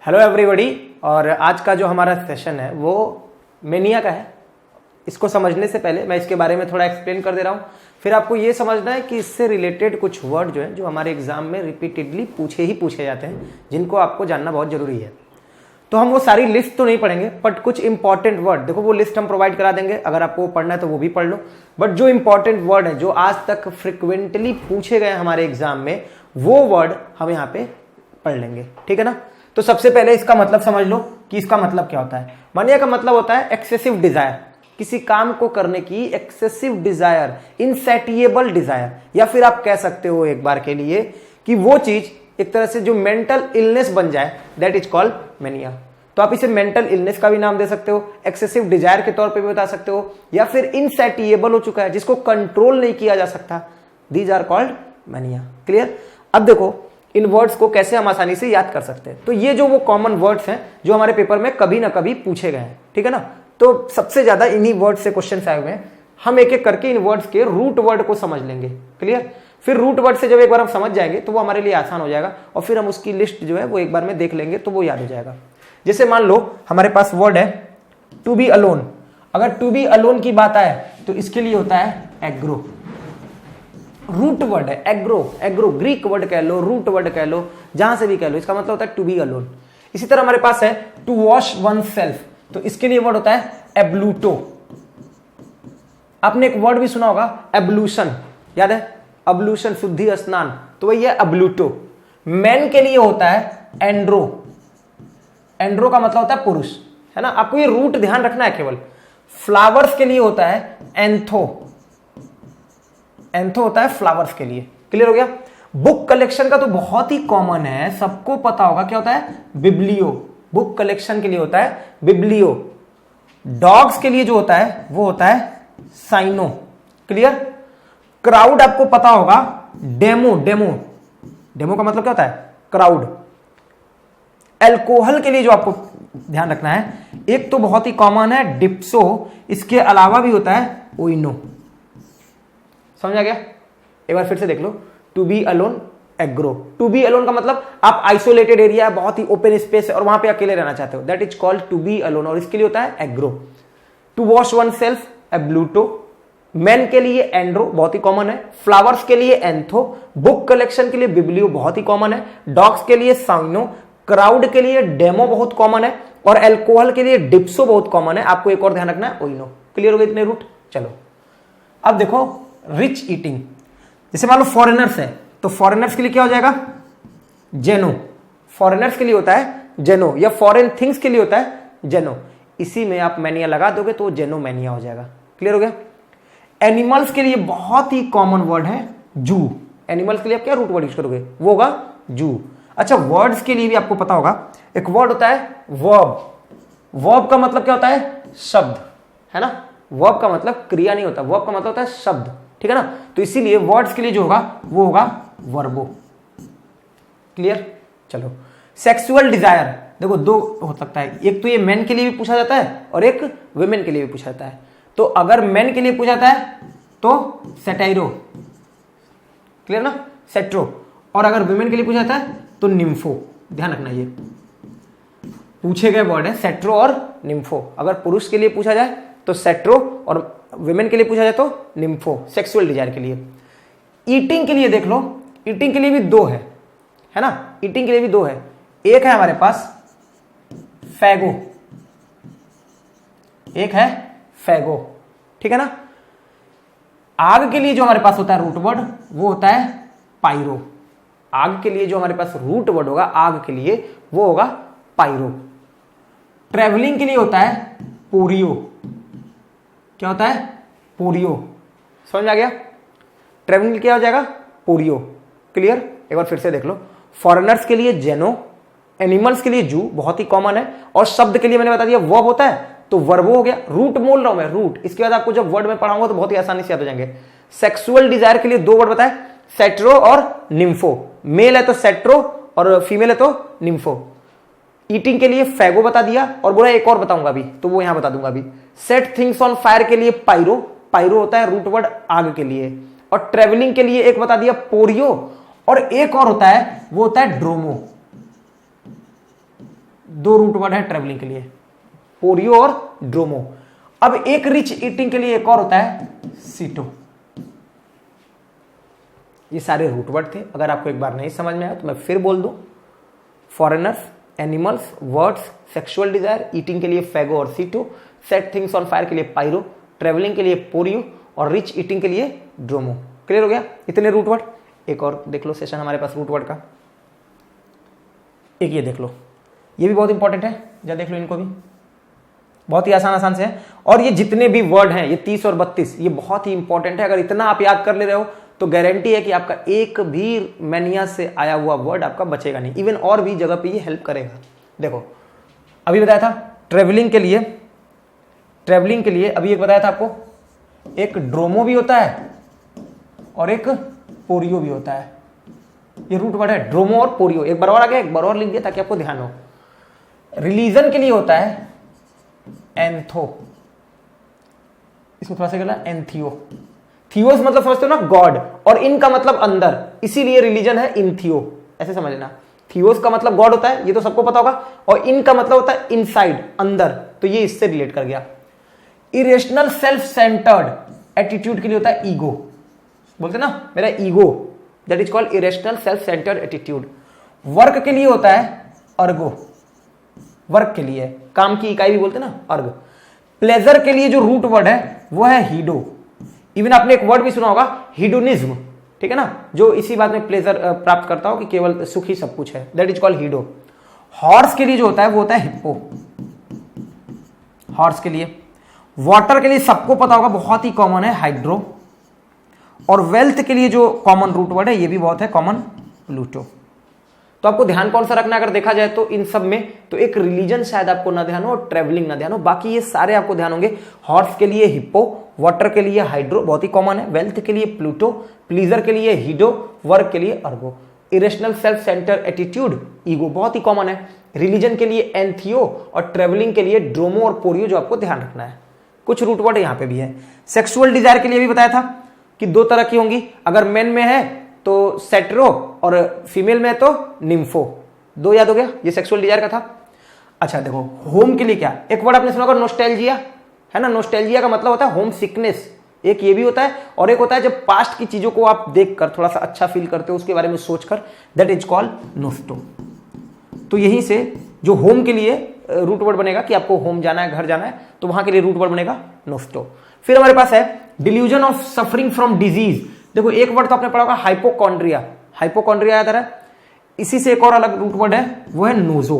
Hello everybody. और आज का जो हमारा सेशन है वो मेनिया का है। इसको समझने से पहले मैं इसके बारे में थोड़ा एक्सप्लेन कर दे रहा हूँ। फिर आपको ये समझना है कि इससे रिलेटेड कुछ वर्ड जो है जो हमारे एग्जाम में रिपीटेडली पूछे जाते हैं, जिनको आपको जानना बहुत जरूरी है। तो हम वो सारी लिस्ट तो नहीं पढ़ेंगे, बट कुछ इंपॉर्टेंट वर्ड, देखो वो लिस्ट हम प्रोवाइड करा देंगे, अगर आपको पढ़ना है तो वो भी पढ़ लो। बट जो इंपॉर्टेंट वर्ड है जो आज तक फ्रिक्वेंटली पूछे गए हमारे एग्जाम में, वो वर्ड हम यहाँ पे पढ़ लेंगे, ठीक है ना। तो सबसे पहले इसका मतलब समझ लो कि इसका मतलब क्या होता है। मानिए का मतलब होता है एक्सेसिव डिजायर, किसी काम को करने की एक्सेसिव डिजायर, इनसैटिएबल डिजायर, या फिर आप कह सकते हो एक बार के लिए कि वो चीज एक तरह से जो मेंटल इलनेस बन जाए, दैट इज कॉल्ड मेनिया। तो आप इसे मेंटल इलनेस का भी नाम दे सकते हो, एक्सेसिव डिजायर के तौर पे भी बता सकते हो, या फिर इनसैटिएबल हो चुका है जिसको कंट्रोल नहीं किया जा सकता, these are called mania. Clear. अब देखो इन वर्ड्स को कैसे हम आसानी से याद कर सकते हैं। तो ये जो वो कॉमन वर्ड्स हैं जो हमारे पेपर में कभी ना कभी पूछे गए हैं, ठीक है ना। तो सबसे ज्यादा इन्हीं वर्ड से क्वेश्चन आए हुए हैं। हम एक एक करके इन वर्ड्स के रूट वर्ड को समझ लेंगे। क्लियर। फिर रूट वर्ड से जब एक बार हम समझ जाएंगे तो वो हमारे लिए आसान हो जाएगा, और फिर हम उसकी लिस्ट जो है वो एक बार में देख लेंगे तो वो याद हो जाएगा। जैसे मान लो हमारे पास वर्ड है टू बी अलोन। अगर टू बी अलोन की बात आए तो इसके लिए होता है एग्रो। रूट वर्ड है एग्रो, एग्रो ग्रीक वर्ड कह लो, रूट वर्ड कह लो, जहां से भी कह लो, इसका मतलब होता है टू बी अलोन। इसी तरह हमारे पास है टू वॉश वन सेल्फ, तो इसके लिए वर्ड होता है एब्लूटो। आपने एक वर्ड भी सुना होगा एब्लूशन, याद है, अब्लूशन शुद्धि स्नान, तो वही है एब्लूटो। मैन के लिए होता है एंड्रो, एंड्रो का मतलब होता है पुरुष, है ना। आपको ये रूट ध्यान रखना है केवल। फ्लावर्स के लिए होता है एंथो, एंथो होता है फ्लावर्स के लिए। क्लियर हो गया। बुक कलेक्शन का तो बहुत ही कॉमन है, सबको पता होगा, क्या होता है बिब्लियो। बुक कलेक्शन के लिए होता है बिब्लियो। डॉग्स के लिए जो होता है वो होता है साइनो। क्लियर। क्राउड आपको पता होगा डेमो, डेमो, डेमो का मतलब क्या होता है क्राउड। अल्कोहल के लिए जो आपको ध्यान रखना है, एक तो बहुत ही कॉमन है डिप्सो, इसके अलावा भी होता है ओइनो। समझ आ गया। एक बार फिर से देख लो, to be alone agro. To be alone का मतलब आप आइसोलेटेड एरिया है, बहुत ही ओपन स्पेस है और वहां पे अकेले रहना चाहते हो, that is called to be alone, और इसके लिए होता है agro. To wash one self abluto. Man के लिए एंड्रो, बहुत ही कॉमन है। फ्लावर्स के लिए एंथो। बुक कलेक्शन के लिए बिब्लियो, बहुत ही कॉमन है। डॉग्स के लिए साइनो। क्राउड के लिए डेमो, बहुत कॉमन है। और अल्कोहल के लिए डिप्सो, बहुत कॉमन है। आपको एक और ध्यान रखना है ओइनो। क्लियर हो गए इतने रूट। चलो अब देखो रिच ईटिंग। जैसे मान लो फॉरेनर्स है, तो फॉरेनर्स के लिए क्या हो जाएगा जेनो। फॉरेनर्स के लिए होता है जेनो, या फॉरेन थिंग्स के लिए होता है जेनो। इसी में आप मैनिया लगा दोगे तो जेनो मैनिया हो जाएगा। क्लियर हो गया। एनिमल्स के लिए बहुत ही कॉमन वर्ड है जू। एनिमल्स के लिए आप क्या रूट वर्ड यूज करोगे, वो होगा जू। अच्छा, वर्ड्स के लिए भी आपको पता होगा एक वर्ड होता है वर्ब। वर्ब का मतलब क्या होता है शब्द, है ना। वर्ब का मतलब क्रिया नहीं होता, वर्ब का मतलब होता है शब्द, ठीक है ना। तो इसीलिए वर्ड्स के लिए जो होगा वो होगा वर्बो। क्लियर। चलो सेक्सुअल डिजायर, देखो दो हो सकता है, एक तो ये मेन के लिए भी पूछा जाता है और एक वुमेन के लिए भी पूछा जाता है। तो अगर मेन के लिए पूछा जाता है तो सेटाइरो, क्लियर ना, सेट्रो। और अगर वुमेन के लिए पूछा जाता है तो निम्फो। ध्यान रखना, ये पूछे गए वर्ड है सेट्रो और निम्फो। अगर पुरुष के लिए पूछा जाए तो सेट्रो, और वुमेन के लिए पूछा जाए तो निम्फो, सेक्सुअल डिजायर के लिए। ईटिंग के लिए देख लो, ईटिंग के लिए भी दो है ना। ईटिंग के लिए भी दो है, एक है हमारे पास फैगो, एक है फैगो, ठीक है ना। आग के लिए जो हमारे पास होता है रूट वर्ड वो होता है पाइरो। आग के लिए जो हमारे पास रूट वर्ड होगा आग के लिए वो होगा पाइरो। ट्रेवलिंग के लिए होता है पोरियो। क्या होता है पोरियो। समझ में आ गया। ट्रेवलिंग क्या हो जाएगा पोरियो। क्लियर। एक बार फिर से देख लो, फॉरेनर्स के लिए जेनो, एनिमल्स के लिए जू, बहुत ही कॉमन है। और शब्द के लिए मैंने बता दिया वर्ब होता है तो वर्बो हो गया। रूट बोल रहा हूं मैं, रूट। इसके बाद आपको जब वर्ड में पढ़ाऊंगा तो बहुत ही आसानी से याद हो जाएंगे। सेक्सुअल डिजायर के लिए दो वर्ड बताए, सेट्रो और निम्फो। मेल है तो सेट्रो और फीमेल है तो निम्फो। ईटिंग के लिए फैगो बता दिया, और बोला एक और बताऊंगा अभी तो वो यहां बता दूंगा अभी। सेट थिंग्स ऑन फायर के लिए पाइरो, पाइरो होता है रूट वर्ड आग के लिए। और ट्रेवलिंग के लिए एक बता दिया पोरियो, और एक और होता है वो होता है ड्रोमो। दो रूट वर्ड है ट्रेवलिंग के लिए, पोरियो और ड्रोमो। अब एक रिच ईटिंग के लिए एक और होता है सीटो। ये सारे रूट वर्ड थे। अगर आपको एक बार नहीं समझ में आया तो मैं फिर बोल दूं, foreigners, animals, words, sexual desire, eating के लिए फैगो और सीटो, सेट थिंग्स ऑन फायर के लिए पायरो, ट्रेवलिंग के लिए पोरियो और रिच ईटिंग के लिए ड्रोमो। क्लियर हो गया? इतने रूट वर्ड। एक और देख लो सेशन हमारे पास रूट वर्ड का, एक ये देख लो, ये भी बहुत इंपॉर्टेंट है, जरा देख लो इनको भी, बहुत ही आसान से है। और ये जितने भी वर्ड हैं, ये 30 और 32, ये बहुत ही इंपॉर्टेंट है। अगर इतना आप याद कर ले रहे हो तो गारंटी है कि आपका एक भी मैनिया से आया हुआ वर्ड आपका बचेगा नहीं, इवन और भी जगह पे ये हेल्प करेगा। देखो अभी बताया था ट्रेवलिंग के लिए अभी एक बताया था आपको, एक ड्रोमो भी होता है और एक पोरियो भी होता है। ये रूट वर्ड है ड्रोमो और पोरियो। एक बार और आ गया, एक बार और लिख दिया ताकि आपको ध्यान हो। रिलीजन के लिए होता है एंथो, इसको थोड़ा सा गला एंथियो। थियोस मतलब समझते हो ना गॉड, और इन का मतलब अंदर, इसीलिए रिलीजन है इनथियो, ऐसे समझना। थियोस का मतलब गॉड होता है, ये तो सबको पता होगा, और इन का मतलब होता है इनसाइड, अंदर, तो ये इससे रिलेट कर गया। इरेशनल सेल्फ सेंटर्ड एटीट्यूड के लिए होता है ईगो, बोलते ना मेरा ego, that is called irrational self centred attitude. Work के लिए होता है अर्गो, वर्क के लिए, काम की इकाई भी बोलते ना अर्ग। प्लेजर के लिए जो रूट वर्ड है वो है हीडो। इवन आपने एक वर्ड भी सुना होगा हीडोनिज्म, ठीक है ना, जो इसी बात में प्लेजर प्राप्त करता हो कि केवल सुख ही सब कुछ है, दैट इज कॉल्ड हीडो। हॉर्स के लिए जो होता है वो होता है हिप्पो, हॉर्स के लिए। वाटर के लिए सबको पता होगा, बहुत ही कॉमन है हाइड्रो। और वेल्थ के लिए जो कॉमन रूट वर्ड है ये भी बहुत है कॉमन, प्लूटो। तो आपको ध्यान कौन सा रखना है अगर देखा जाए तो इन सब में, तो एक रिलीजन शायद आपको ना ध्यान हो और ट्रेवलिंग ना ध्यान हो, बाकी ये सारे आपको ध्यान होंगे। हॉर्स के लिए हिप्पो, वाटर के लिए हाइड्रो, बहुत ही कॉमन है, वेल्थ के लिए प्लूटो, प्लीजर के लिए हीडो, वर्क के लिए Ergo, irrational self centre attitude ego, बहुत ही कॉमन है, रिलीजन के लिए एंथियो, और ट्रेवलिंग के लिए ड्रोमो और पोरियो, जो आपको ध्यान रखना है। कुछ रूट वर्ड यहां पे भी है। सेक्सुअल डिजायर के लिए भी बताया था कि दो तरह की होंगी, अगर मेन में है तो सेट्रो और फीमेल में है तो निम्फो। दो याद हो गया, ये सेक्सुअल डिजायर का था। अच्छा देखो होम के लिए क्या, एक वर्ड आपने सुना होगा नोस्टैल्जिया, है ना। नोस्टैल्जिया का मतलब होता है होम सिकनेस, एक ये भी होता है, और एक होता है जब पास्ट की चीजों को आप देखकर थोड़ा सा अच्छा फील करते हो, उसके बारे में सोचकर, दैट इज कॉल्ड नोस्टो। तो यहीं से जो होम के लिए रूट वर्ड बनेगा कि आपको होम जाना है, घर जाना है, तो वहां के लिए रूट वर्ड बनेगा नोस्टो। फिर हमारे पास है delusion of suffering from disease. देखो एक वर्ड तो आपने पढ़ा होगा हाइपोकॉन्ड्रिया, हाइपोकॉन्ड्रिया याद है, इसी से एक और अलग रूट वर्ड है वो है नोजो।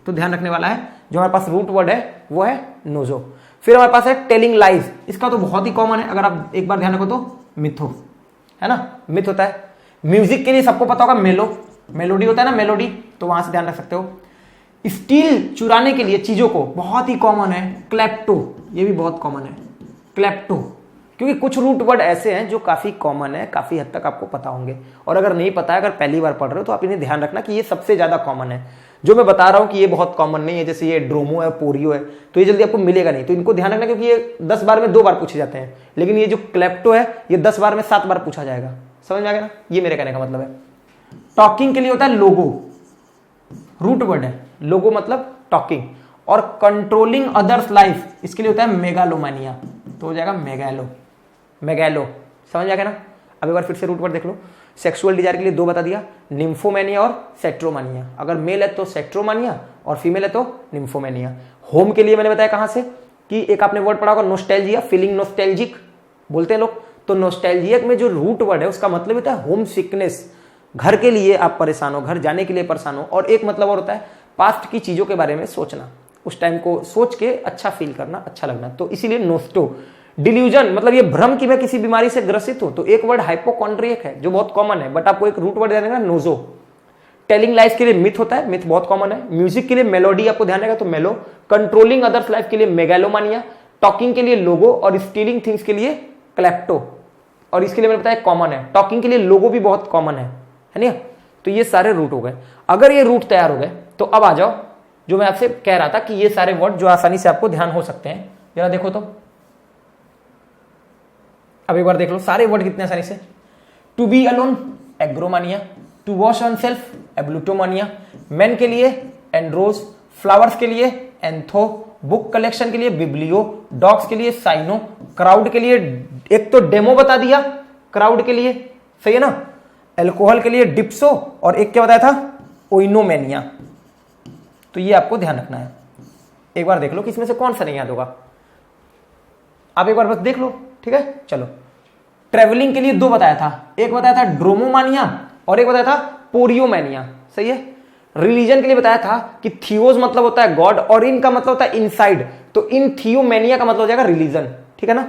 तो ध्यान रखने वाला है, जो हमारे पास रूट वर्ड है वो है नोजो। फिर हमारे पास है टेलिंग लाइज, इसका तो बहुत ही कॉमन है, अगर आप एक बार ध्यान रखो तो मिथो, है ना, मिथ होता है। म्यूजिक के लिए सबको पता होगा मेलो, मेलोडी होता है ना, मेलोडी, तो वहां से ध्यान रख सकते हो। स्टील चुराने के लिए चीजों को, बहुत ही कॉमन है क्लैप्टो, ये भी बहुत कॉमन है क्लैप्टो, क्योंकि कुछ रूट वर्ड ऐसे हैं जो काफी कॉमन है, काफी हद तक आपको पता होंगे, और अगर नहीं पता है, अगर पहली बार पढ़ रहे हो तो आप इन्हें ध्यान रखना कि ये सबसे ज्यादा कॉमन है। जो मैं बता रहा हूं कि ये बहुत कॉमन नहीं है, जैसे ये ड्रोमो है, पोरियो है, तो ये जल्दी आपको मिलेगा नहीं, तो इनको ध्यान रखना, क्योंकि ये 10 बार में 2 बार पूछे जाते हैं, लेकिन ये जो क्लैप्टो है ये 10 बार में 7 बार पूछा जाएगा। समझ में आ गया ना, ये मेरे कहने का मतलब है। टॉकिंग के लिए होता है लोगो, रूट वर्ड है लोगो मतलब टॉकिंग। और कंट्रोलिंग अदर्स लाइफ, इसके लिए होता है मेगालोमानिया, तो हो जाएगा मेगालो, मेगालो। समझ आ गया ना। अब एक बार फिर से रूट वर्ड देख लो। सेक्सुअल डिजायर के लिए 2 बता दिया, निम्फोमेनिया और सेट्रोमानिया। अगर मेल है तो सेट्रोमानिया और फीमेल है तो निम्फोमेनिया। होम के लिए मैंने बताया कहां से, कि एक आपने वर्ड पढ़ा होगा नोस्टैल्जिया, फीलिंग नोस्टैल्जिक बोलते हैं लोग, तो नोस्टैल्जिया में जो रूट वर्ड है उसका मतलब होता है होम सिकनेस, घर के लिए आप परेशान हो, घर जाने के लिए परेशान हो। और एक मतलब और होता है पास्ट की चीजों के बारे में सोचना, उस टाइम को सोच के अच्छा फील करना, अच्छा लगना, तो इसीलिए नोस्टो। डिल्यूजन मतलब ये भ्रम कि मैं किसी बीमारी से ग्रसित हूं, तो एक वर्ड हाइपोकॉन्ड्रियक है जो बहुत कॉमन है, बट आपको एक रूट वर्ड ध्यान रखना नोजो। टेलिंग लाइफ के लिए मिथ होता है, मिथ बहुत कॉमन है। म्यूजिक के लिए मेलोडी आपको ध्यान रहेगा तो मेलो। कंट्रोलिंग अदर्स लाइफ के लिए मेगालोमानिया। टॉकिंग के लिए लोगो, और स्टीलिंग थिंग्स के लिए क्लैप्टो, और इसके लिए मैंने बताया कॉमन है। टॉकिंग के लिए लोगो भी बहुत कॉमन है ना। तो ये सारे रूट हो गए। अगर ये रूट तैयार हो गए तो अब आ जाओ जो मैं आपसे कह रहा था कि ये सारे वर्ड जो आसानी से आपको ध्यान हो सकते हैं, जरा देखो तो। अब एक बार देख लो सारे वर्ड कितने आसानी से। To be alone agromania, to wash on self ablutomania, man के लिए एंड्रोस, फ्लावर्स के लिए एंथो, बुक कलेक्शन के लिए बिब्लियो, डॉग्स के लिए साइनो, क्राउड के लिए एक तो डेमो बता दिया, क्राउड के लिए सही है ना, एल्कोहल के लिए डिप्सो, और एक क्या बताया था, ओइनोमेनिया। तो ये आपको ध्यान रखना है। एक बार देख लो कि इसमें से कौन सा नहीं याद होगा, आप एक बार बस देख लो, ठीक है। चलो, ट्रेवलिंग के लिए दो बताया था, एक बताया था ड्रोमोमानिया और एक बताया था पोरियोमेनिया, सही है। रिलीजन के लिए बताया था कि थियोस मतलब होता है गॉड और इनका मतलब होता है इनसाइड, तो इन थियोमेनिया का मतलब हो जाएगा रिलीजन, ठीक है ना।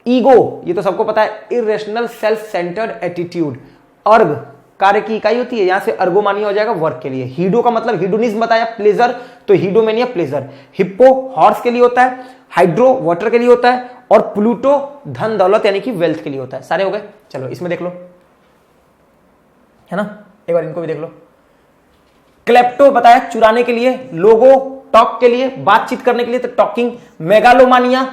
ईगो, ये तो सबको पता है, इरेशनल सेल्फ सेंटर्ड एटीट्यूड। अर्ग, कार्य की इकाई होती है, यहां से अर्गोमानिया हो जाएगा वर्क के लिए। हीडो का मतलब हीडोनिज्म बताया, प्लेजर, तो हीडोमेनिया प्लेजर। हिप्पो हॉर्स के लिए होता है, हाइड्रो वाटर के लिए होता है, और प्लूटो धन दौलत यानी कि वेल्थ के लिए होता है। सारे हो गए। चलो इसमें देख लो, है ना, एक बार इनको भी देख लो। क्लेप्टो बताया चुराने के लिए, लोगो टॉक के लिए, बातचीत करने के लिए तो टॉकिंग, मेगालोमानिया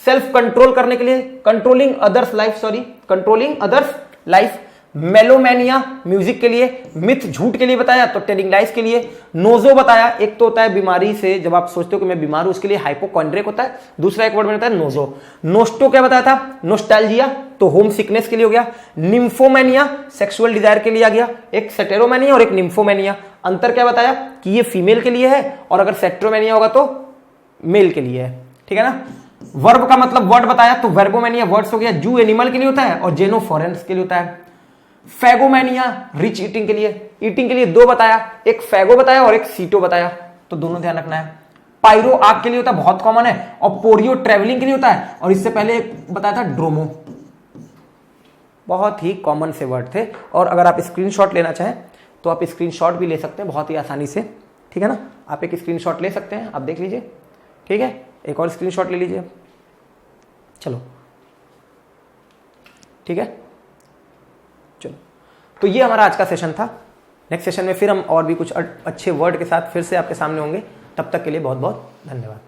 सेल्फ कंट्रोल करने के लिए, controlling others life, sorry controlling others life, melomania music के लिए, मिथ झूठ के लिए बताया तो टेलिंग लाइज के लिए, नोजो बताया एक तो होता है बीमारी से, जब आप सोचते हो कि मैं बीमार हूं उसके लिए हाइपोकॉन्ड्रिक होता है, दूसरा एक वर्ड में होता है नोजो। नोस्टो क्या बताया था, नोस्टैल्जिया, तो होम सिकनेस के लिए हो गया। निम्फोमेनिया सेक्सुअल डिजायर के लिए आ गया, एक सेटेरोमेनिया और एक निम्फोमेनिया। अंतर क्या बताया कि ये फीमेल के लिए है और अगर सेट्रोमेनिया होगा तो मेल के लिए है, ठीक है ना। वर्ब का मतलब वर्ड बताया तो वर्बोमेनिया वर्ड्स हो गया, जू एनिमल के लिए होता है और जेनो फॉरेंस के लिए होता है। फैगोमेनिया रिच ईटिंग के लिए दो बताया, एक फैगो बताया और एक सीटो बताया, तो दोनों ध्यान रखना है। पायरो आग के लिए होता है, बहुत कॉमन है, और पोरियो ट्रेवलिंग के लिए होता है, और इससे पहले बताया था ड्रोमो। बहुत ही कॉमन से वर्ड थे, और अगर आप स्क्रीनशॉट लेना चाहें तो आप स्क्रीनशॉट भी ले सकते हैं बहुत ही आसानी से, ठीक है ना। आप एक स्क्रीनशॉट ले सकते हैं, आप देख लीजिए, ठीक है, एक और स्क्रीनशॉट ले लीजिए। चलो ठीक है, चलो तो ये हमारा आज का सेशन था। नेक्स्ट सेशन में फिर हम और भी कुछ अच्छे वर्ड के साथ फिर से आपके सामने होंगे। तब तक के लिए बहुत बहुत धन्यवाद।